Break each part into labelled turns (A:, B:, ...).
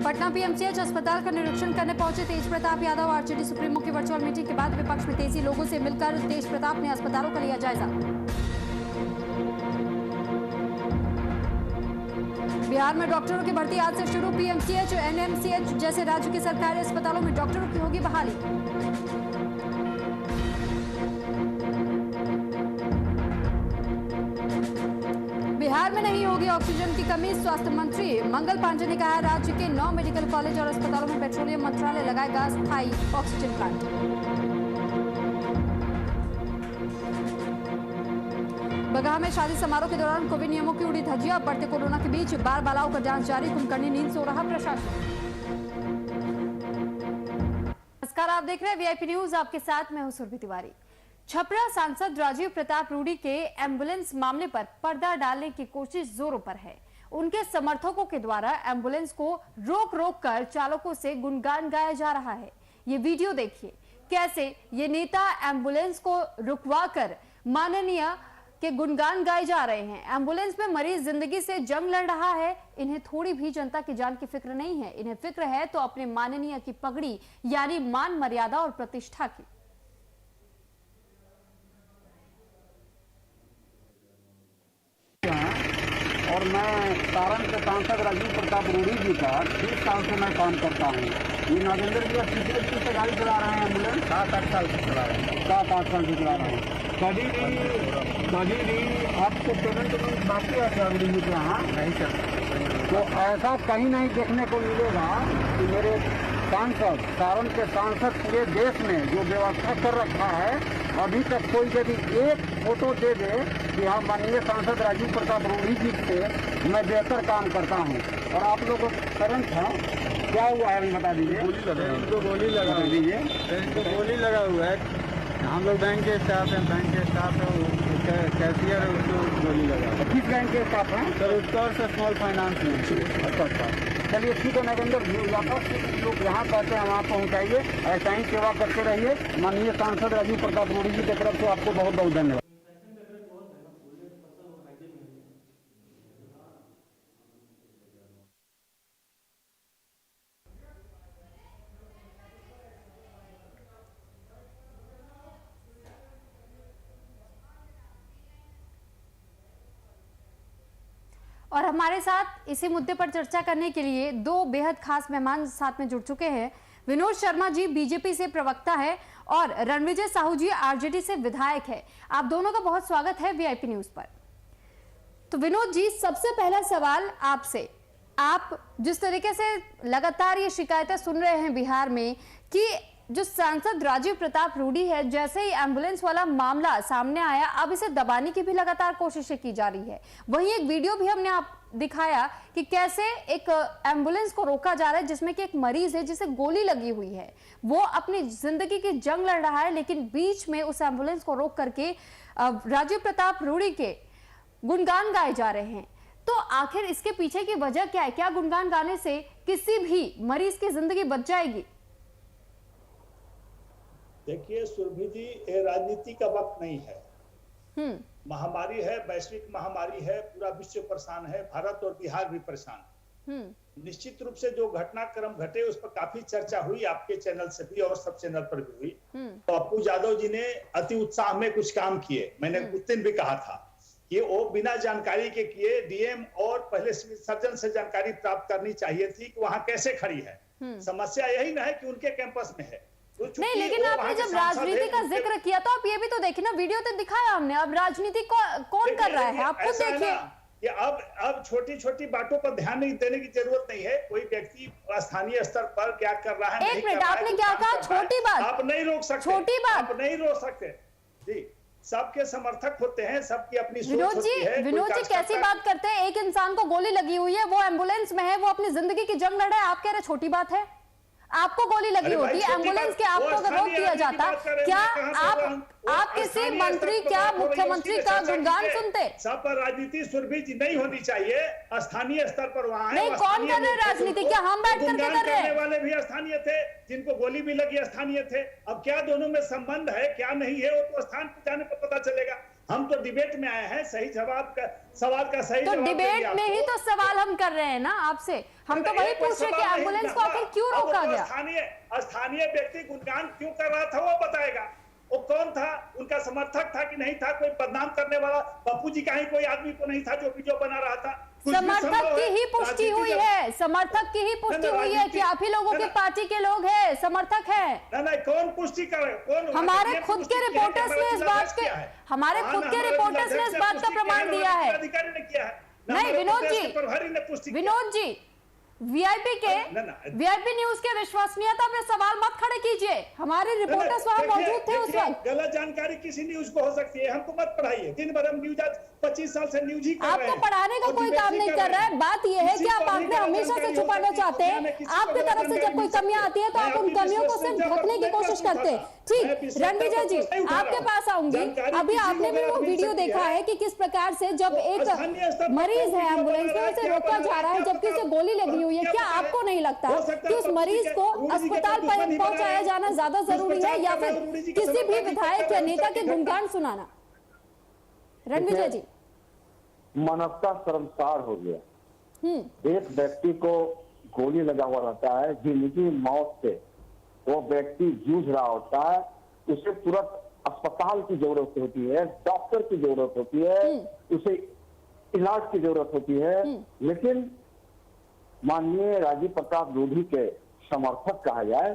A: Patna PMCH अस्पताल का निरीक्षण करने पहुंचे तेज प्रताप यादव। आरजेडी सुप्रीमो की वर्चुअल मीटिंग के बाद विपक्ष में तेजी। लोगों से मिलकर तेज प्रताप ने अस्पतालों का लिया जायजा। बिहार में डॉक्टरों की भर्ती आज से शुरू। पीएमसीएच, एनएमसीएच जैसे राज्य के सरकारी अस्पतालों में डॉक्टरों की होगी बहाली। बिहार में नहीं होगी ऑक्सीजन की कमी। स्वास्थ्य मंत्री मंगल पांडे ने कहा, राज्य के 9 मेडिकल कॉलेज और अस्पतालों में पेट्रोलियम मंत्रालय लगाएगा स्थायी ऑक्सीजन प्लांट। बगहा में शादी समारोह के दौरान कोविड नियमों की उड़ी धज्जियां। बढ़ते कोरोना के बीच बार बालाओं का जांच जारी। कुंभकर्णी नींद सो रहा प्रशासन। नमस्कार, आप देख रहे हैं वीआईपी न्यूज। आपके साथ मैं हूं सुरभि तिवारी। छपरा सांसद राजीव प्रताप रूडी के एम्बुलेंस मामले पर पर्दा डालने की कोशिश जोरों पर है। उनके समर्थकों के द्वारा एम्बुलेंस को रोक रोक कर चालकों से गुणगान गाया जा रहा है। ये वीडियो देखिए, कैसे ये नेता एम्बुलेंस को रुकवाकर माननीय के गुणगान गाए जा रहे हैं। एम्बुलेंस में मरीज जिंदगी से जंग लड़ रहा है। इन्हें थोड़ी भी जनता की जान की फिक्र नहीं है। इन्हें फिक्र है तो अपने माननीय की पगड़ी यानी मान मर्यादा और प्रतिष्ठा की।
B: और मैं सारण के सांसद राजीव प्रताप रूडी जी का 30 साल से मैं काम करता हूँ। ये नागेंद्र जी कितने से गाड़ी चला रहे हैं एम्बुलेंस? 7-8 साल से चला रहे हैं। 7-8 साल से चला रहे हैं। कभी भी आपको पेमेंट बाकी है क्या रूडी जी के यहाँ? नहीं सर। तो ऐसा कहीं नहीं देखने को मिलेगा कि मेरे सांसद, सारण के सांसद पूरे देश में जो व्यवस्था कर रखा है, अभी तक कोई यदि एक फोटो दे दे कि हाँ माननीय सांसद राजीव प्रताप रूडी जी से मैं बेहतर काम करता हूँ। और आप लोगों को करंट था क्या हुआ है बता दीजिए।
C: गोली लगा
B: दीजिए।
C: गोली लगा हुआ है। हम लोग बैंक के स्टाफ हैं, बैंक के स्टाफ है, कैशियर है, उसको गोली लगा।
B: किस बैंक के स्टाफ हैं?
C: सर उत्तर से स्मॉल फाइनेंस में।
B: अच्छा। चलिए ठीक है नरेंद्र जी, लोग यहाँ कहते हैं वहाँ पहुँचाइए। ऐसा ही सेवा करते रहिए। माननीय सांसद राजीव प्रताप रूडी जी की तरफ से आपको बहुत बहुत धन्यवाद।
A: और हमारे साथ इसी मुद्दे पर चर्चा करने के लिए दो बेहद खास मेहमान साथ में जुड़ चुके हैं। विनोद शर्मा जी बीजेपी से प्रवक्ता है और रणविजय साहू जी आरजेडी से विधायक है। आप दोनों का बहुत स्वागत है वीआईपी न्यूज पर। तो विनोद जी, सबसे पहला सवाल आपसे, आप जिस तरीके से लगातार ये शिकायतें सुन रहे हैं बिहार में कि जो सांसद राजीव प्रताप रूडी है, जैसे ही एम्बुलेंस वाला मामला सामने आया, अब इसे दबाने की भी लगातार कोशिशें की जा रही है। वहीं एक वीडियो भी हमने आप दिखाया कि कैसे एक एम्बुलेंस को रोका जा रहा है जिसमें कि एक मरीज है जिसे गोली लगी हुई है। वो अपनी जिंदगी की जंग लड़ रहा है, लेकिन बीच में उस एम्बुलेंस को रोक करके राजीव प्रताप रूडी के गुणगान गाए जा रहे हैं। तो आखिर इसके पीछे की वजह क्या है? क्या गुणगान गाने से किसी भी मरीज की जिंदगी बच जाएगी?
D: देखिए सुरभि जी, ये राजनीति का वक्त नहीं है। महामारी है, वैश्विक महामारी है, पूरा विश्व परेशान है, भारत और बिहार भी परेशान। निश्चित रूप से जो घटनाक्रम घटे उस पर काफी चर्चा हुई, आपके चैनल से भी और सब चैनल पर भी हुई। तो पप्पू यादव जी ने अति उत्साह में कुछ काम किए। मैंने उस दिन भी कहा था कि वो बिना जानकारी के किए। डीएम और पहले सिविल सर्जन से जानकारी प्राप्त करनी चाहिए थी कि वहां कैसे खड़ी है। समस्या यही ना है कि उनके कैंपस में है।
A: नहीं, लेकिन आपने जब राजनीति का जिक्र किया तो आप ये भी तो देखिए ना, वीडियो तो दिखाया हमने। अब राजनीति कौन कर रहा है, आप खुद देखिए
D: कि अब छोटी छोटी बातों पर ध्यान नहीं देने की जरूरत नहीं है। कोई व्यक्ति स्थानीय स्तर पर क्या कर रहा है,
A: एक मिनट, आपने क्या कहा? छोटी बात
D: आप नहीं रोक सकते,
A: छोटी बात
D: आप नहीं रोक सकते जी। सबके समर्थक होते हैं, सबकी अपनी सोच होती है।
A: विनोद जी कैसी बात करते हैं? एक इंसान को गोली लगी हुई है, वो एम्बुलेंस में है, वो अपनी जिंदगी की जंग लड़ रहा है, आप कह रहे छोटी बात है? आपको गोली लगी होती है एम्बुलेंस के, आपको अगर रोक दिया जाता, क्या आप किसी मंत्री, क्या मुख्यमंत्री का गुणगान सुनते?
D: सब पर राजनीति सुरभि जी नहीं होनी चाहिए। स्थानीय स्तर पर वहाँ
A: नहीं, कौन कर रहे हैं राजनीति? क्या हम बैठ करके कर रहे हैं?
D: वाले भी स्थानीय थे, जिनको गोली भी लगी स्थानीय थे। अब क्या दोनों में संबंध है क्या नहीं है, वो तो स्थान पर जाने पर पता चलेगा। हम तो डिबेट में आए हैं, सही जवाब का सवाल का सही
A: तो
D: जवाब
A: डिबेट
D: देंगे
A: में ही
D: आपको।
A: तो सवाल हम कर रहे हैं ना आपसे, हम तो वही पूछ रहे कि एम्बुलेंस को आखिर क्यों रोका गया।
D: स्थानीय व्यक्ति गुणगान क्यों कर रहा था वो बताएगा। वो कौन था, उनका समर्थक था कि नहीं था, कोई बदनाम करने वाला पप्पू जी का ही कोई आदमी को नहीं था जो वीडियो बना रहा था।
A: समर्थक की ही पुष्टि हुई है, समर्थक की ही पुष्टि हुई है कि आप ही लोगों के पार्टी के लोग हैं, समर्थक हैं।
D: नहीं, कौन पुष्टि करे, कौन?
A: हमारे खुद के रिपोर्टर्स ने इस बात के, हमारे खुद के रिपोर्टर्स ने इस बात का प्रमाण दिया है।
D: अधिकारी ने किया है।
A: नहीं विनोद जी,
D: प्रभारी ने पुष्टि,
A: विनोद जी, वीआईपी न्यूज के विश्वसनीयता पे सवाल मत खड़े कीजिए। हमारे रिपोर्टर्स वहां मौजूद थे उस वक्त।
D: गलत जानकारी किसी न्यूज को हो सकती है, हमको मत पढ़ाइए। दिन भर हम न्यूज, आज 25 साल से न्यूज ही कर रहे हैं।
A: आपको पढ़ाने का कोई काम नहीं कर रहा है। बात यह है कि आप आंकड़े हमेशा से छुपाना चाहते हैं। आपकी तरफ से जब कोई कमियां आती है तो आप उन कमियों को सिर्फ ढकने की कोशिश करते हैं। ठीक, रणविजय जी आपके पास आऊंगी। अभी आपने भी वो वीडियो देखा है कि किस प्रकार से जब एक मरीज है एम्बुलेंस में उसे रोका जा रहा है जबकि उसे गोली लगी हुई है। क्या आपको नहीं लगता कि उस मरीज को अस्पताल पर पहुंचाया जाना ज्यादा जरूरी है या फिर किसी भी विधायक या नेता के गुणगान सुनाना? रणविजय जी,
B: मानवता शर्मसार हो गया। एक व्यक्ति को गोली लगा हुआ रहता है, जिंदगी मौत से वो व्यक्ति जूझ रहा होता है, उसे तुरंत अस्पताल की जरूरत होती है, डॉक्टर की जरूरत होती है, उसे इलाज की जरूरत होती है। लेकिन माननीय राजीव प्रताप रूढ़ी के समर्थक कहा जाए,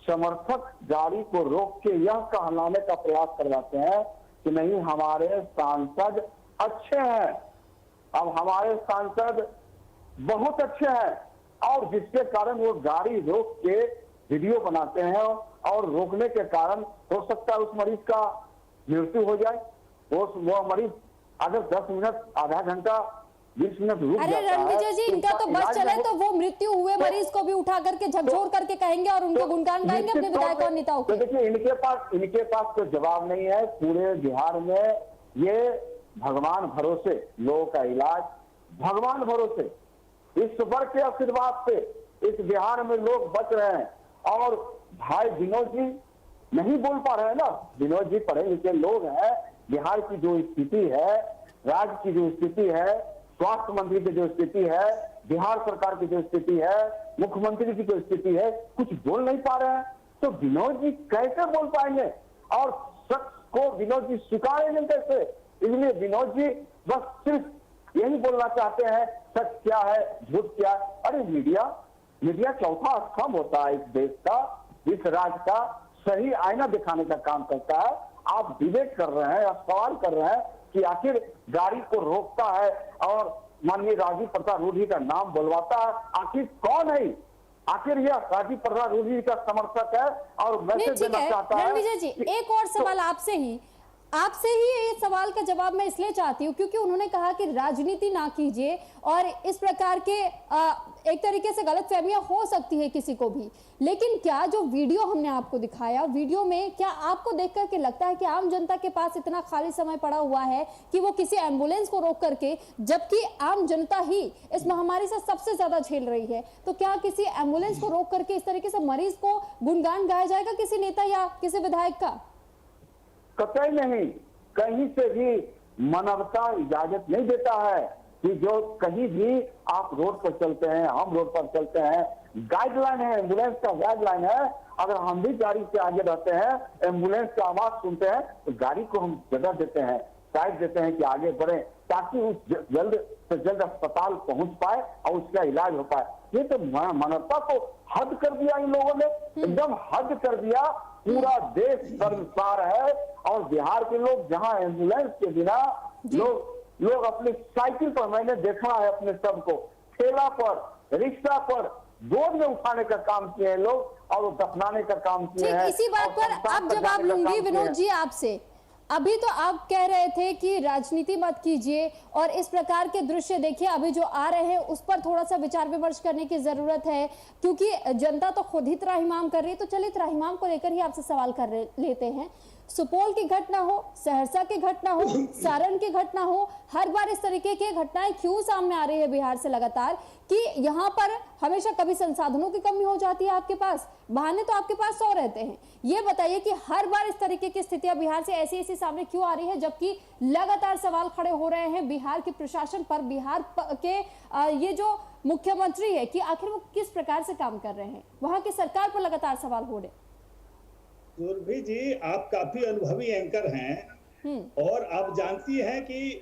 B: समर्थक गाड़ी को रोक के यह कहलाने का प्रयास करवाते हैं कि नहीं हमारे सांसद अच्छे हैं, अब हमारे सांसद बहुत अच्छे हैं, और जिसके कारण वो गाड़ी रोक के वीडियो बनाते हैं और रोकने के कारण हो सकता है उस मरीज का मृत्यु हो जाए। वो मरीज अगर 10 मिनट, आधा घंटा, 20 मिनट रुक जाता है।
A: अरे रणविजय जी, इनका तो बस चले तो वो मृत्यु हुए मरीज को भी उठा करके झकझोर करके कहेंगे और उनके गुणगान गाएंगे अपने विधायक और नेताओं के।
B: देखिए इनके पास कोई जवाब नहीं है। पूरे बिहार में ये भगवान भरोसे लोगों का इलाज, भगवान भरोसे ईश्वर के आशीर्वाद से इस बिहार में लोग बच रहे हैं। और भाई विनोद जी नहीं बोल पा रहे हैं ना, विनोद जी पढ़े लिखे लोग हैं। बिहार की जो स्थिति है, राज्य की जो स्थिति है, स्वास्थ्य मंत्री की जो स्थिति है, बिहार सरकार की जो स्थिति है, मुख्यमंत्री की जो स्थिति है, कुछ बोल नहीं पा रहे हैं। तो विनोद जी कैसे बोल पाएंगे और सच को विनोद जी स्वीकारेंगे कैसे? इसलिए विनोद जी बस सिर्फ यही बोलना चाहते हैं सच क्या है, झूठ क्या है। अरे मीडिया चौथा स्तंभ होता है इस देश का, इस राज्य का, सही आईना दिखाने का काम करता है। आप डिबेट कर रहे हैं, आप सवाल कर रहे हैं कि आखिर गाड़ी को रोकता है और माननीय राजीव प्रताप रूढ़ी का नाम बुलवाता है, आखिर कौन है? आखिर यह राजीव प्रताप रूढ़ी का समर्थक है और मैसेज देना चाहता है।
A: रणविजय जी, एक और सवाल आपसे ही ये सवाल का जवाब मैं इसलिए चाहती हूँ क्योंकि उन्होंने कहा कि राजनीति ना कीजिए और इस प्रकार के एक तरीके से गलतफहमियां हो सकती है किसी को भी। लेकिन क्या जो वीडियो हमने आपको दिखाया, वीडियो में क्या आपको देख करके लगता है कि आम जनता के पास इतना खाली समय पड़ा हुआ है कि वो किसी एम्बुलेंस को रोक करके, जबकि आम जनता ही इस महामारी से सबसे ज्यादा झेल रही है, तो क्या किसी एम्बुलेंस को रोक करके इस तरीके से मरीज को गुणगान गाया जाएगा किसी नेता या किसी विधायक का?
B: कतई नहीं, कहीं से भी मानवता इजाजत नहीं देता है कि जो कहीं भी आप रोड पर चलते हैं, हम रोड पर चलते हैं, गाइडलाइन है, एम्बुलेंस का गाइडलाइन है। अगर हम भी गाड़ी से आगे रहते हैं, एम्बुलेंस का आवाज सुनते हैं तो गाड़ी को हम जगह देते हैं, साइड देते हैं कि आगे बढ़े ताकि उस जल्द से जल्द अस्पताल पहुंच पाए और उसका इलाज हो पाए। ये तो मानवता को हद कर दिया इन लोगों ने, एकदम हद कर दिया। पूरा देश शर्मसार है और बिहार के लोग जहां एम्बुलेंस के बिना लोग अपनी साइकिल पर, मैंने देखा है अपने सबको, ठेला पर, रिक्शा पर गोद में उठाने का काम किए हैं लोग और वो दफनाने का काम किए हैं।
A: इसी बात पर अब जवाब लूंगी विनोद जी आपसे। अभी तो आप कह रहे थे कि राजनीति मत कीजिए और इस प्रकार के दृश्य देखिए अभी जो आ रहे हैं उस पर थोड़ा सा विचार विमर्श करने की जरूरत है, क्योंकि जनता तो खुद ही त्राहिमाम कर रही है। तो चलिए त्राहिमाम को लेकर ही आपसे सवाल कर लेते हैं। सुपौल की घटना हो, सहरसा की घटना हो, सारण की घटना हो, हर बार इस तरीके की घटनाएं क्यों सामने आ रही है बिहार से लगातार कि यहाँ पर हमेशा कभी संसाधनों की कमी हो जाती है आपके पास, बहाने तो आपके पास 100 रहते हैं। ये बताइए कि हर बार इस तरीके की स्थितियां बिहार से ऐसी सामने क्यों आ रही है, जबकि लगातार सवाल खड़े हो रहे हैं बिहार के प्रशासन पर, बिहार के ये जो मुख्यमंत्री है कि आखिर वो किस प्रकार से काम कर रहे हैं, वहां की सरकार पर लगातार सवाल हो रहे।
D: सुरभि जी, आप काफी अनुभवी एंकर हैं और आप जानती हैं कि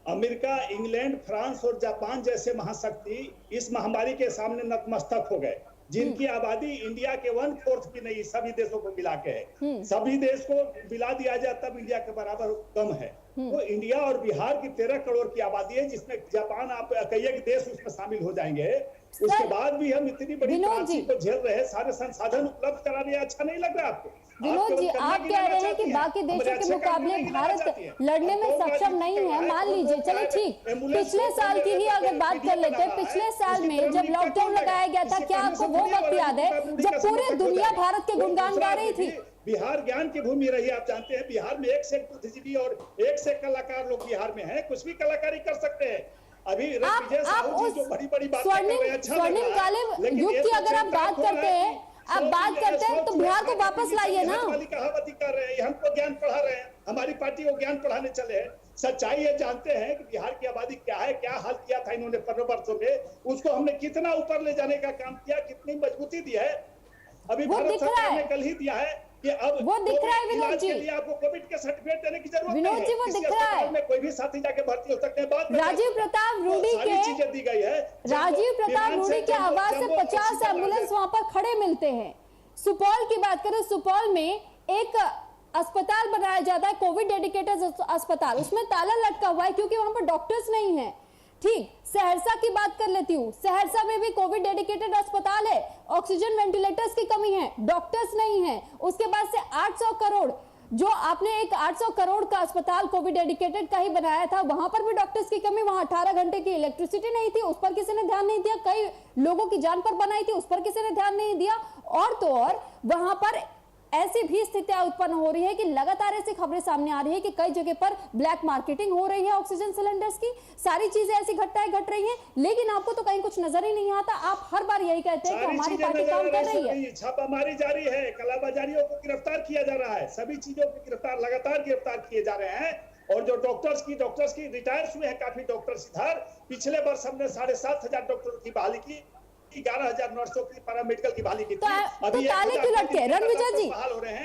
D: अमेरिका, इंग्लैंड, फ्रांस और जापान जैसे महाशक्ति इस महामारी के सामने नतमस्तक हो गए, जिनकी आबादी इंडिया के 1/4 भी नहीं, सभी देशों को मिला के है। सभी देश को मिला दिया जाए तब इंडिया के बराबर कम है। तो इंडिया और बिहार की 13 करोड़ की आबादी है, जिसमें जापान, आप कई एक देश उसमें शामिल हो जाएंगे। उसके बाद भी हम इतनी बड़ी क्रांति को झेल रहे हैं, सारे संसाधन उपलब्ध करा रहे हैं। अच्छा नहीं लग रहा आपको?
A: विनोद जी, आप कह रहे हैं कि बाकी देशों के मुकाबले भारत लड़ने में सक्षम नहीं है। मान लीजिए, चलिए ठीक, पिछले साल की ही अगर बात कर लेते हैं, पिछले साल में जब लॉकडाउन लगाया गया था, क्या आपको वो वक्त याद है जब पूरी दुनिया भारत के गुणगान गा रही थी?
D: बिहार ज्ञान की भूमि रही, आप जानते हैं। बिहार में 1 से 1 बुद्धिजीवी और 1 से 1 कलाकार लोग बिहार में हैं, कुछ भी कलाकारी कर सकते हैं। अभी विजय साहू जी जो बड़ी बात कर रहे हैं,
A: स्वर्णिम युग की अगर आप बात करते हैं, आप बात करते हैं तो बिहार को वापस लाइए ना।
D: कहावती कर रहे हैं, हमको ज्ञान पढ़ा रहे हैं, हमारी पार्टी को ज्ञान पढ़ाने चले हैं। सच्चाई ये जानते हैं कि बिहार की आबादी क्या है, क्या हाल किया था इन्होंने 15 वर्षों में, उसको हमने कितना ऊपर ले जाने का काम किया, कितनी मजबूती दी है। अभी भारत सरकार ने कल ही दिया है कि अब
A: वो दिख रहा है विनोद जी,
D: आपको कोविड के सर्टिफिकेट देने की जरूरत
A: विनोद जी, वो दिख रहा है।
D: में कोई भी साथी जाके भर्ती हो सकते हैं। बात
A: राजीव प्रताप रूडी के
D: चीजें दी गई है,
A: राजीव प्रताप रूडी के आवाज से 50 एम्बुलेंस वहां पर खड़े मिलते हैं। सुपौल की बात करें, सुपौल में एक अस्पताल बनाया जाता है, कोविड डेडिकेटेड अस्पताल, उसमें ताला लटका हुआ है क्योंकि वहां पर डॉक्टर्स नहीं है। ठीक, सहरसा की बात कर लेती हूँ, सहरसा में भी कोविड डेडिकेटेड अस्पताल है, ऑक्सीजन वेंटिलेटर्स की कमी है, डॉक्टर्स नहीं है। उसके बाद से 800 करोड़ जो आपने एक 800 करोड़ का अस्पताल कोविड डेडिकेटेड का ही बनाया था, वहां पर भी डॉक्टर्स की कमी, वहां 18 घंटे की इलेक्ट्रिसिटी नहीं थी, उस पर किसी ने ध्यान नहीं दिया। कई लोगों की जान पर बनाई थी, उस पर किसी ने ध्यान नहीं दिया। और तो और वहां पर ऐसी भी स्थितियां उत्पन्न हो रही है कि लगातार ऐसी खबरें सामने आ रही है कि कई जगह पर ब्लैक मार्केटिंग हो रही है ऑक्सीजन सिलेंडर्स की। सारी चीजें ऐसी घटनाएं घट रही हैं, लेकिन आपको तो कहीं कुछ नजर ही नहीं आता। आप हर बार यही कहते हैं कि हमारी पार्टी काम कर रही है।
D: छापामारी जारी है, कालाबाजारियों को गिरफ्तार किया जा रहा है, सभी चीजों को लगातार गिरफ्तार किए जा रहे हैं। और जो डॉक्टर्स की रिटायर हुए हैं काफी डॉक्टर्स इधर। पिछले वर्ष हमने 7,500 डॉक्टरों की बहाली की, 11,900 की पैरामेडिकल की बहाली की थी।
A: अभी ताले क्यों लटके? रणविजय जी,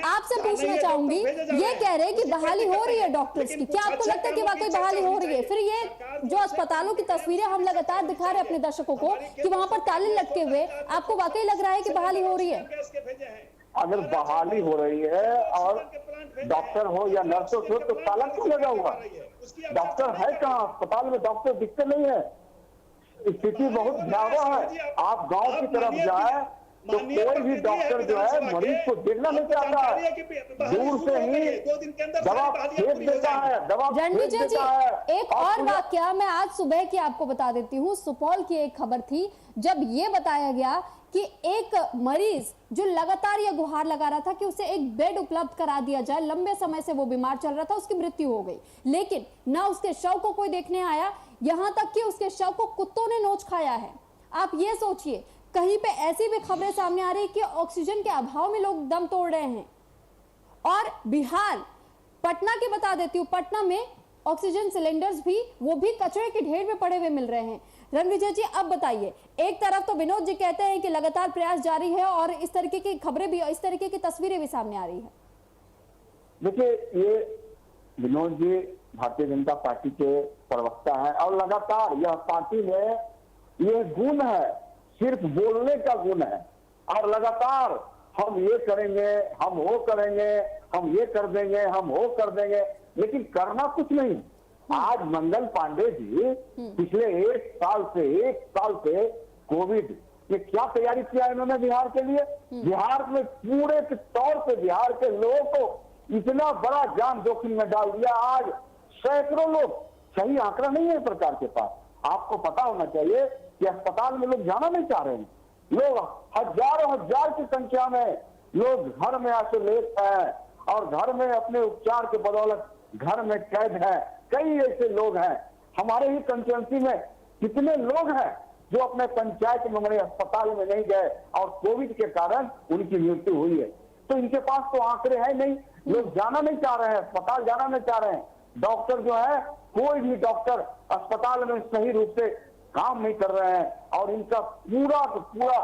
A: आपसे पूछना चाहूंगी, ये कह रहे हैं कि बहाली हो रही है डॉक्टर्स की, क्या आपको लगता है कि वाकई बहाली हो रही है? फिर ये जो अस्पतालों की तस्वीरें हम लगातार दिखा रहे हैं अपने दर्शकों को कि वहां पर ताले लटके हुए, आपको वाकई लग रहा है कि बहाली हो रही है?
B: अगर बहाली हो रही है और डॉक्टर हो या नर्स हो तो ताला क्यों लगा हुआ? डॉक्टर है कहाँ? अस्पताल में डॉक्टर दिखते नहीं है। स्थिति बहुत भयावह है। आप गांव की तरफ जाए तो कोई भी डॉक्टर जो है मरीज को देखना नहीं चाहता है, दूर से ही दवा फेंक देता है, दवा फेंक देता है।
A: एक और वाकया मैं आज सुबह की आपको बता देती हूँ। सुपौल की एक खबर थी जब ये बताया गया कि एक मरीज जो लगातार ये गुहार लगा रहा था कि उसे एक बेड उपलब्ध करा दिया जाए, लंबे समय से वो बीमार चल रहा था, उसकी मृत्यु हो गई, लेकिन ना उसके शव को कोई देखने आया, यहां तक कि उसके शव को कुत्तों ने नोच खाया है। आप ये सोचिए, कहीं पे ऐसी भी खबरें सामने आ रही कि ऑक्सीजन के अभाव में लोग दम तोड़ रहे हैं। और बिहार, पटना की बता देती हूँ, पटना में ऑक्सीजन सिलेंडर्स भी, वो भी कचरे के ढेर में पड़े हुए मिल रहे हैं। रणविजय जी, अब बताइए, एक तरफ तो विनोद जी कहते हैं कि लगातार प्रयास जारी है और इस तरीके की खबरें भी, इस तरीके की तस्वीरें भी सामने आ रही है।
B: देखिए, ये विनोद जी भारतीय जनता पार्टी के प्रवक्ता हैं और लगातार यह पार्टी में ये गुण है, सिर्फ बोलने का गुण है और लगातार हम ये करेंगे, हम वो करेंगे, हम ये कर देंगे, हम वो कर देंगे, लेकिन करना कुछ नहीं। आज मंगल पांडे जी पिछले 1 साल से कोविड में क्या तैयारी किया इन्होंने बिहार के लिए? बिहार में पूरे तौर पे बिहार के लोगों को इतना बड़ा जान जोखिम में डाल दिया। आज सैकड़ों लोग, सही आंकड़ा नहीं है सरकार के पास, आपको पता होना चाहिए कि अस्पताल में लोग जाना नहीं चाह रहे हैं। लोग हजारों की संख्या में लोग घर में आइसोलेट हैं,
E: और घर में अपने उपचार के बदौलत घर में कैद है। कई ऐसे लोग हैं हमारे ही कंस्टिट्यूएंसी में, कितने लोग हैं जो अपने पंचायत में बने अस्पताल में नहीं गए और कोविड के कारण उनकी मृत्यु हुई है। तो इनके पास तो आंकड़े हैं नहीं, लोग जाना नहीं चाह रहे हैं, अस्पताल जाना नहीं चाह रहे हैं। डॉक्टर जो है, कोई भी डॉक्टर अस्पताल में सही रूप से काम नहीं कर रहे हैं और इनका पूरा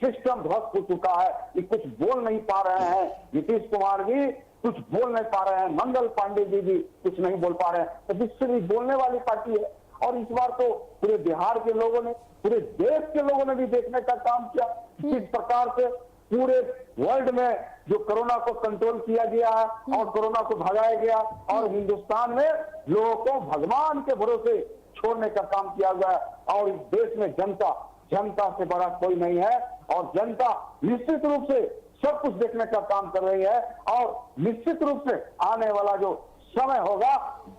E: सिस्टम ध्वस्त हो चुका है। ये कुछ बोल नहीं पा रहे हैं। नीतीश कुमार जी कुछ बोल नहीं पा रहे हैं, मंगल पांडे जी भी कुछ नहीं बोल पा रहे हैं। तो विश्व भी बोलने वाली पार्टी है और इस बार तो पूरे बिहार के लोगों ने, पूरे देश के लोगों ने भी देखने का काम किया किस प्रकार से पूरे वर्ल्ड में जो कोरोना को कंट्रोल किया गया है और कोरोना को भगाया गया और हिंदुस्तान में लोगों को भगवान के भरोसे छोड़ने का काम किया गया। और इस देश में जनता से बड़ा कोई नहीं है और जनता निश्चित रूप से सब कुछ देखने का काम कर रही है और निश्चित रूप से आने वाला जो समय होगा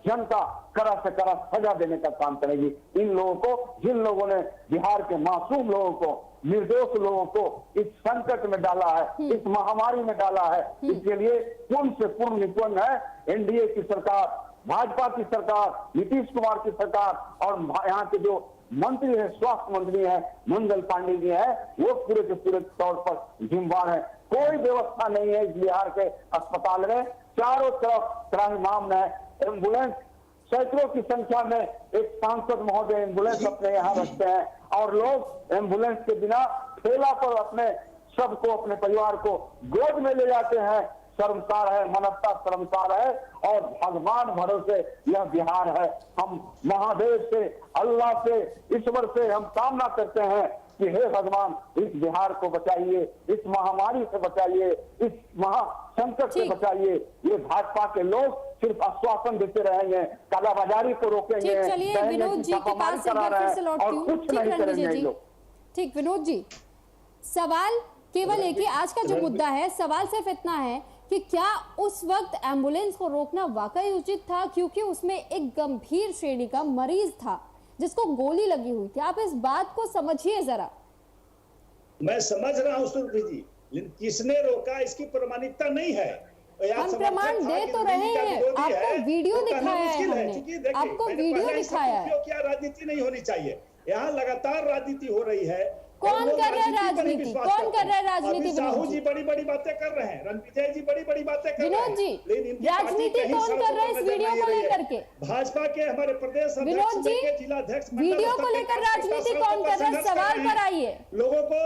E: जनता कड़ा से कड़ा सजा देने का काम करेगी इन लोगों को, जिन लोगों ने बिहार के मासूम लोगों को, निर्दोष लोगों को इस संकट में डाला है, इस महामारी में डाला है। इसके लिए पूर्ण से पूर्ण निपुण है एनडीए की सरकार, भाजपा की सरकार, नीतीश कुमार की सरकार और यहाँ के जो मंत्री है, स्वास्थ्य मंत्री है मंगल पांडे जी है, वो पूरे के पूरे तौर पर जिम्मेदार है। कोई व्यवस्था नहीं है इस बिहार के अस्पताल में, चारों तरफ त्राहिमाम है। एम्बुलेंस सैकड़ों की संख्या में एक सांसद महोदय एम्बुलेंस अपने यहाँ रखते हैं और लोग एम्बुलेंस के बिना ठेला पर अपने सबको, अपने परिवार को गोद में ले जाते हैं। शर्मसार है, मानवता शर्मसार है और भगवान भरोसे यह बिहार है। हम महादेव से, अल्लाह से, ईश्वर से हम कामना करते हैं कि हे भगवान इस बिहार को बचाइए, इस महामारी से बचाइए, इस महासंकट से बचाइए। ये भाजपा के लोग सिर्फ आश्वासन देते रहेंगे, कालाबाजारी को रोकेंगे,
A: चलिए विनोद जी के पास एक बार फिर से लौटती हूँ। ठीक रणविजय जी, ठीक विनोद जी, सवाल केवल एक ही, आज का जो मुद्दा है, सवाल सिर्फ इतना है कि क्या उस वक्त एम्बुलेंस को रोकना वाकई उचित था, क्योंकि उसमें एक गंभीर श्रेणी का मरीज था जिसको गोली लगी हुई थी। आप इस बात को समझिए जरा।
D: मैं समझ रहा हूँ सुरभि जी, लेकिन किसने रोका इसकी प्रमाणिकता नहीं है।
A: हम प्रमाण दे तो रहे हैं, आपको वीडियो दिखाया है हमने, आपको वीडियो दिखाया है।
D: क्या राजनीति नहीं होनी चाहिए? यहाँ लगातार राजनीति हो रही है।
A: कौन कर रहा है राजनीति? कौन कर रहा है राजनीति?
D: साहू जी बड़ी बड़ी बातें कर रहे हैं, रणविजय जी बड़ी बड़ी बातें कर रहे हैं।
A: विनोद जी, राजनीति कौन कर रहा है इस वीडियो को लेकर के?
D: भाजपा के हमारे प्रदेश
A: विनोद जी,
D: जिलाध्यक्ष
A: वीडियो को लेकर राजनीति कौन कर रहा है? सवाल पर आइए।
D: लोगों को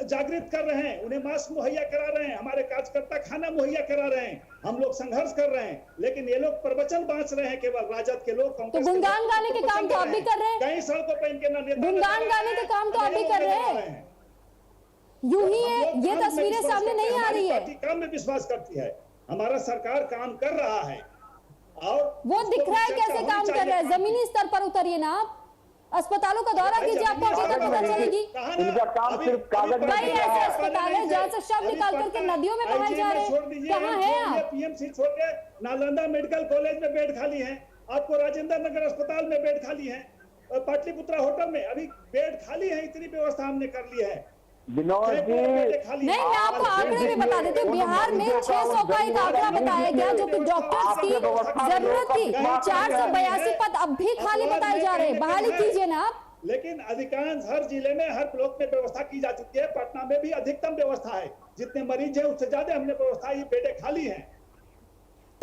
D: जागृत कर रहे हैं, उन्हें मास्क मुहैया करा रहे हैं, हमारे कार्यकर्ता खाना मुहैया करा रहे हैं, हम लोग संघर्ष कर रहे हैं, लेकिन ये लोग प्रवचन बांट रहे हैं केवल राजद के लोग।
A: तो गुणगान गाने के काम तो आप भी कर रहे हैं,
D: कई सड़कों पर इनके
A: गुणगान गाने के काम तो आप भी कर रहे हैं। यूं ही है, ये तस्वीरें सामने नहीं आ रही है।
D: काम में विश्वास करती है, हमारा सरकार काम कर रहा है और
A: वो दिख रहा है कैसे काम कर रहा है। जमीनी स्तर पर उतरिए ना, आप अस्पतालों का दौरा कीजिए, आपको हकीकत पता चलेगी।
E: इनका काम सिर्फ कागज में
A: कई ऐसे अस्पताल है जहाँ से शव निकाल करके नदियों में बहाए जा रहे हैं। कहाँ हैं आप?
D: पीएमसी छोड़ के नालंदा मेडिकल कॉलेज में बेड खाली है, आपको राजेंद्र नगर अस्पताल में बेड खाली है, पाटलिपुत्रा होटल में अभी बेड खाली है। इतनी व्यवस्था हमने कर ली है।
E: विनोद जी
A: नहीं, मैं आपको आंकड़े भी बता देती हूँ। बिहार में 600 का एक आंकड़ा बताया गया जो कि डॉक्टर्स की जरूरत थी। 482 पद अब भी खाली बताए जा रहे हैं, बहाली कीजिए ना आप।
D: लेकिन अधिकांश हर जिले में, हर ब्लॉक में व्यवस्था की जा चुकी है। पटना में भी अधिकतम व्यवस्था है, जितने मरीज है उससे ज्यादा हमने व्यवस्था, ये बेडें खाली है।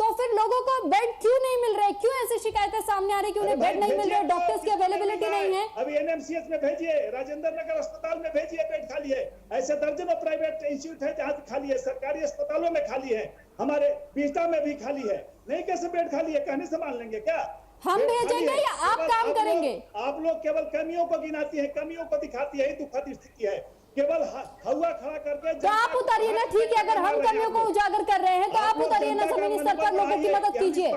A: तो फिर लोगों को बेड क्यों नहीं मिल रहे? क्यों ऐसी शिकायतें सामने आ रही कि उन्हें बेड नहीं मिल रहे, डॉक्टर्स की अवेलेबिलिटी नहीं है?
D: अभी एनएमसीएच में भेजिए, राजेंद्र नगर अस्पताल में भेजिए, बेड खाली है। ऐसे दर्जनों प्राइवेट इंस्टीट्यूट है जहाँ खाली है, सरकारी अस्पतालों में खाली है, हमारे बिहटा में भी खाली है। नहीं कैसे बेड खाली है? कहने से मान लेंगे क्या?
A: हम भेजेंगे या आप काम करेंगे?
D: आप लोग केवल कमियों को गिनाती है, कमियों को दिखाती है, दुखद स्थिति है। केवल हवा खड़ा करके
A: तो आप उतरिए ना। ठीक है, अगर हम कमियों को उजागर कर रहे हैं तो आप उतरिए ना, जमीनी स्तर पर लोगों की मदद कीजिए।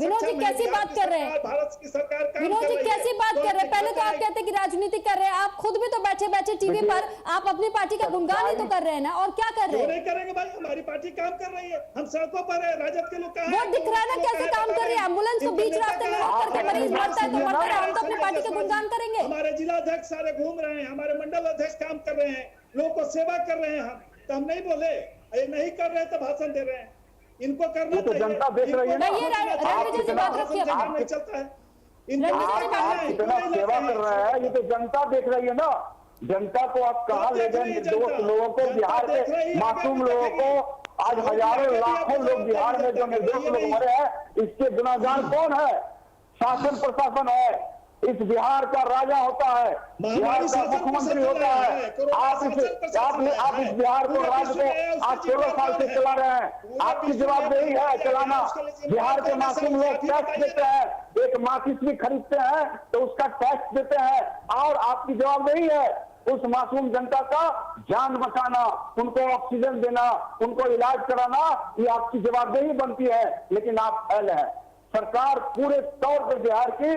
A: विनोद जी कैसी बात कर रहे हैं?
D: भारत की सरकार
A: विनोद जी कैसी बात कर रहे हैं? पहले तो आप कहते हैं कि राजनीति कर रहे हैं, आप खुद भी तो बैठे बैठे टीवी पर आप अपनी पार्टी का गुणगान ही तो कर रहे हैं ना, और क्या कर रहे हैं?
D: नहीं करेंगे भाई, हमारी पार्टी काम कर रही है, हम सड़कों पर है, राजद के लोग
A: वो दिख रहा है ना कैसे काम कर रही है। एम्बुलेंस को बीच रास्ते में रोक करके मरीज मरता है तो मरता है, हम तो अपनी पार्टी का गुणगान करेंगे।
D: हमारे जिलाध्यक्ष सारे घूम रहे हैं, हमारे मंडल अध्यक्ष काम कर रहे हैं, लोगों को सेवा कर रहे हैं। हम तो हम नहीं बोले, ये नहीं कर रहे तो भाषण दे रहे हैं। इनको करना
E: ये तो
D: चाहिए।
E: जनता देख रही है ना।
A: ये रणविजय जी बात रखिए।
D: नहीं चलता है
E: आप कितना सेवा कर रहे हैं, ये तो जनता देख रही है ना। जनता को आप कहाँ ले गए? दोस्त लोगों को, बिहार के मासूम लोगों को, आज हजारों लाखों लोग बिहार में जो निर्दोष लोग मरे हैं, इसके गुनाहगार कौन है? शासन प्रशासन है। इस बिहार का राजा होता है, बिहार का मुख्यमंत्री होता है। आप इस बिहार को राज्य को आज 16 साल से चला रहे हैं। आपकी जवाबदेही है चलाना। बिहार के मासूम लोग टैक्स देते हैं, एक माचिस भी खरीदते हैं तो उसका टैक्स देते हैं, और आपकी जवाबदेही है उस मासूम जनता का जान बचाना, उनको ऑक्सीजन देना, उनको इलाज कराना, ये आपकी जवाबदेही बनती है। लेकिन आप फैल है, सरकार पूरे तौर पर बिहार की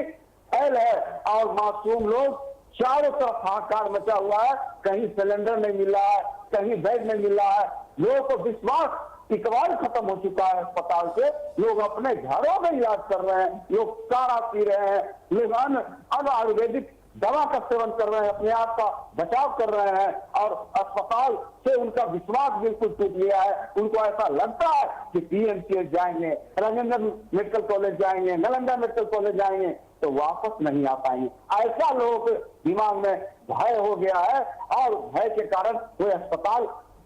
E: फैल है, और मासूम लोग चारों तरफ हाहाकार मचा हुआ है। कहीं सिलेंडर नहीं मिल रहा है, कहीं बेड नहीं मिल रहा है। लोगों को विश्वास इकबाल खत्म हो चुका है अस्पताल से। लोग अपने घरों में इलाज कर रहे हैं, लोग काढ़ा पी रहे हैं, लोग अब आयुर्वेदिक दवा का सेवन कर रहे हैं, अपने आप का बचाव कर रहे हैं, और अस्पताल से उनका विश्वास बिल्कुल टूट गया है। उनको ऐसा लगता है कि पीएमसीएच जाएंगे, राजेंद्र मेडिकल कॉलेज जाएंगे, नालंदा मेडिकल कॉलेज जाएंगे तो वापस नहीं आ पाएंगे। ऐसा लोगों के दिमाग में भय हो गया है, और भय के कारण कोई अस्पताल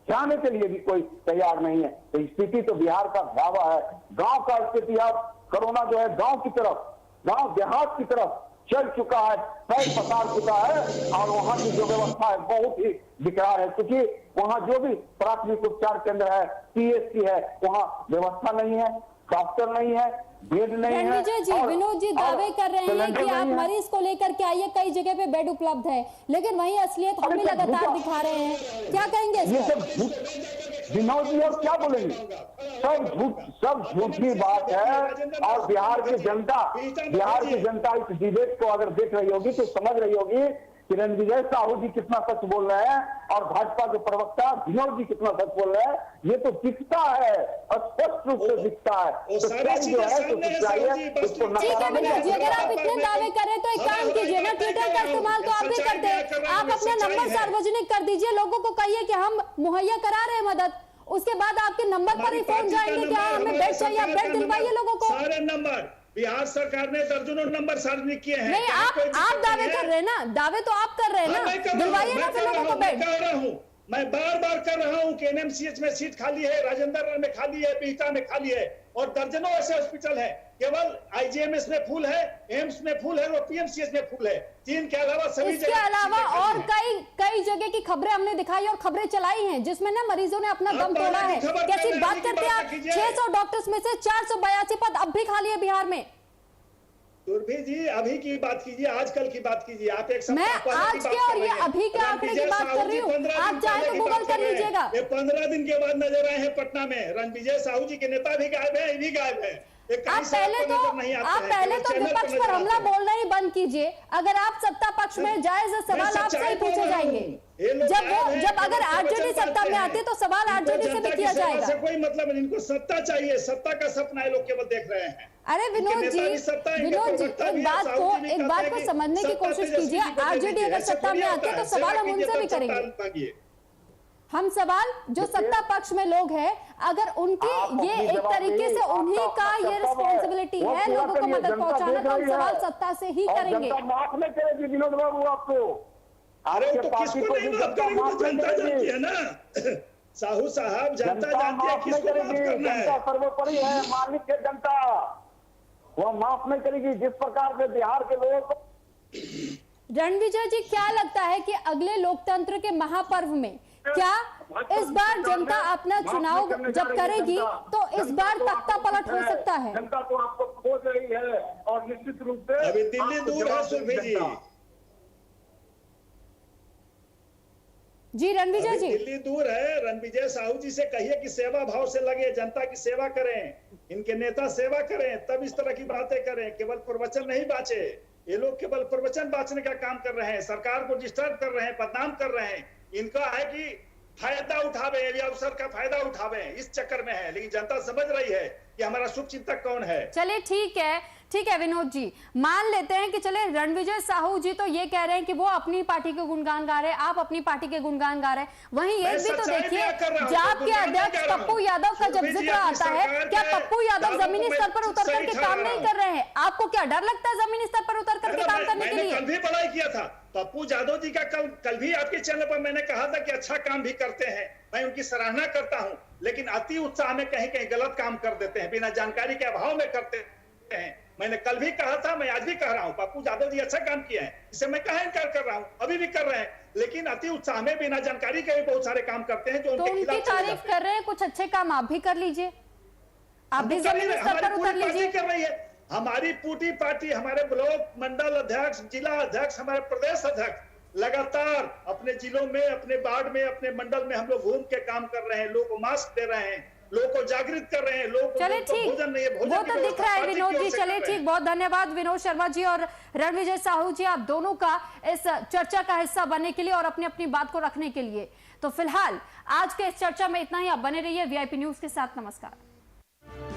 E: जाने के लिए भी कोई तैयार नहीं है। तो स्थिति तो बिहार का भयावह है। गांव का स्थिति अब कोरोना जो है गांव की तरफ, गांव देहात की तरफ चल चुका है, पैर पसार चुका है, और वहां की जो व्यवस्था है बहुत ही बिकरार है। क्योंकि वहां जो भी प्राथमिक उपचार केंद्र है, पीएचसी है, वहां व्यवस्था नहीं है, डॉक्टर नहीं है, बेड नहीं है।
A: रणविजय जी, विनोद जी दावे कर रहे हैं कि आप मरीज को लेकर के आइए, कई जगह पे बेड उपलब्ध है, लेकिन वही असलियत हम भी लगातार दिखा रहे हैं। क्या कहेंगे
E: ये सब विनोद जी और क्या बोलेंगे? सब झूठी बात है। और बिहार की जनता इस डिबेट को अगर देख रही होगी तो समझ रही होगी कि रणविजय साहू जी कितना सच बोल रहे हैं, और भाजपा के प्रवक्ता विनोद जी कितना सच बोल रहे हैं। ये तो दिखता है, स्पष्ट रूप से दिखता है। सच्चाई जो है तो सच्चाई है, उसको
A: ठीक है विनोद जी, अगर आप इतने दावे करें तो एक काम कीजिए ना, ट्विटर का इस्तेमाल तो आप भी करते हैं, आप अपना नंबर सार्वजनिक कर दीजिए, लोगों को कहिए कि हम मुहैया करा रहे हैं मदद। उसके बाद आपके नंबर पर ही फोन जाएंगे कि हाँ हमें बेड चाहिए, आप बेड दिलवाइए लोगों को।
D: सारे नंबर बिहार सरकार ने दर्जनों नंबर सार्वजनिक किए हैं।
A: नहीं, आप दावे कर रहे हैं ना, दावे तो आप कर रहे हैं ना, दिलवाइए ना फिर लोगों को बेड।
D: कर रहा हूँ, मैं बार बार कर रहा हूँ कि एनएमसीएच में सीट खाली है, राजेंद्र में खाली है, बिहटा में खाली है, और दर्जनों ऐसे हॉस्पिटल है। केवल आईजीएमएस में फुल है, एम्स में फुल है, और पीएमसीएच में फुल है। 3 के अलावा सभी
A: इसके अलावा और कई जगह की खबरें हमने दिखाई और खबरें चलाई हैं जिसमें ना मरीजों ने अपना दम तोड़ा है। कैसी बात करते हैं आप? 600 डॉक्टर्स में से 482 पद अब भी खाली है बिहार में।
D: सुरभि जी, अभी की बात कीजिए, आजकल की बात कीजिए। आप एक
A: मैं आज के और ये अभी के आंकड़े की बात कर रही हूँ, आप चाहे तो गूगल कर लीजिएगा।
D: ये 15 दिन के बाद नजर आए हैं पटना में। रणविजय साहू जी के नेता भी गायब है, ये भी गायब है।
A: आप पहले तो विपक्ष पर हमला बोलना ही बंद कीजिए। अगर आप सत्ता पक्ष में जायज सवाल आपसे ही पूछे जाएंगे। जब अगर आरजेडी सत्ता में आते तो सवाल आरजेडी से भी किया जाएगा।
D: कोई मतलब नहीं, इनको सत्ता चाहिए, सत्ता का सपना है, लोग केवल देख रहे हैं।
A: अरे विनोद जी, एक बात को समझने की कोशिश कीजिए। आरजेडी अगर सत्ता में आते तो सवाल हम उनसे भी करेंगे। हम सवाल जो सत्ता पक्ष में लोग हैं, अगर उनकी ये एक तरीके से उन्हीं का ये रिस्पॉन्सिबिलिटी है लोगों को मदद पहुंचाना, तो हम सवाल सत्ता से ही करेंगे।
E: माफ नहीं करेगी विनोद बाबू आपको।
D: अरे तो किसको नहीं माफ करेगी? जनता जानती है ना साहू साहब, जनता जानती है किसको माफ करना है।
E: जनता सर्वोपरि है, मालिक है जनता, वह माफ नहीं करेगी। जिस प्रकार से बिहार के लोगों को।
A: रणविजय जी, क्या लगता है कि अगले लोकतंत्र के महापर्व में क्या इस बार जनता अपना चुनाव जब करेगी तो इस बार तख्ता पलट हो सकता है?
E: जनता तो आपको खोज रही है, और निश्चित रूप से
D: अभी दिल्ली दूर है सुरभि
A: जी। रणविजय जी,
D: दिल्ली दूर है। रणविजय साहू जी से कहिए कि सेवा भाव से लगे, जनता की सेवा करें, इनके नेता सेवा करें, तब इस तरह की बातें करें। केवल प्रवचन नहीं बाचे, ये लोग केवल प्रवचन बांचने का काम कर रहे हैं, सरकार को डिस्टर्ब कर रहे हैं, बदनाम कर रहे हैं। इनका है कि फायदा उठावे, अवसर का फायदा उठावे, इस चक्कर में है। लेकिन जनता समझ रही है कि कि हमारा शुभ चिंतक कौन है।
A: चलिए ठीक है विनोद जी, मान लेते हैं कि चले रणविजय साहू जी तो ये कह रहे हैं कि वो अपनी पार्टी के गुणगान गा रहे हैं, आप अपनी पार्टी के गुणगान गा रहे हैं, वहीं एक भी तो देखिए आपके अध्यक्ष पप्पू यादव का जब जिक्र आता है, क्या पप्पू यादव जमीनी स्तर पर उतर करके काम नहीं कर रहे हैं? आपको क्या डर लगता है जमीनी स्तर पर उतर करके काम करने के लिए?
D: कल भी बड़ाई किया था पप्पू यादव जी का, कल भी आपके चैनल पर मैंने कहा था कि अच्छा काम भी करते हैं, मैं उनकी सराहना करता हूं, लेकिन अति उत्साह में कहीं कहीं गलत काम कर देते हैं, बिना जानकारी के अभाव में करते हैं। मैंने कल भी कहा था, मैं आज भी कह रहा हूं, पप्पू यादव जी अच्छा काम किए हैं, इसे मैं कहा इनकार कर रहा हूं, अभी भी कर रहे हैं, लेकिन अति उत्साह में बिना जानकारी के भी बहुत सारे काम करते हैं जो
A: तो उनकी तारीफ कर रहे हैं, कुछ अच्छे काम आप भी कर लीजिए, आप भी जमीनी स्तर पर उतर लीजिए।
D: कर रही है हमारी पूरी पार्टी, हमारे ब्लॉक मंडल अध्यक्ष, जिला अध्यक्ष, हमारे प्रदेश अध्यक्ष लगातार अपने जिलों में, अपने वार्ड में, अपने मंडल में हम लोग घूम के काम कर रहे हैं, लोगों को मास्क दे रहे हैं, लोगों को जागृत कर रहे हैं, लोग
A: चले ठीक, वो तो दिख रहा है विनोद जी। चले ठीक, बहुत धन्यवाद विनोद शर्मा जी और रणविजय साहू जी, आप दोनों का इस चर्चा का हिस्सा बनने के लिए और अपनी अपनी बात को रखने के लिए। तो फिलहाल आज के इस चर्चा में इतना ही, आप बने रहिए VIP न्यूज के साथ। नमस्कार।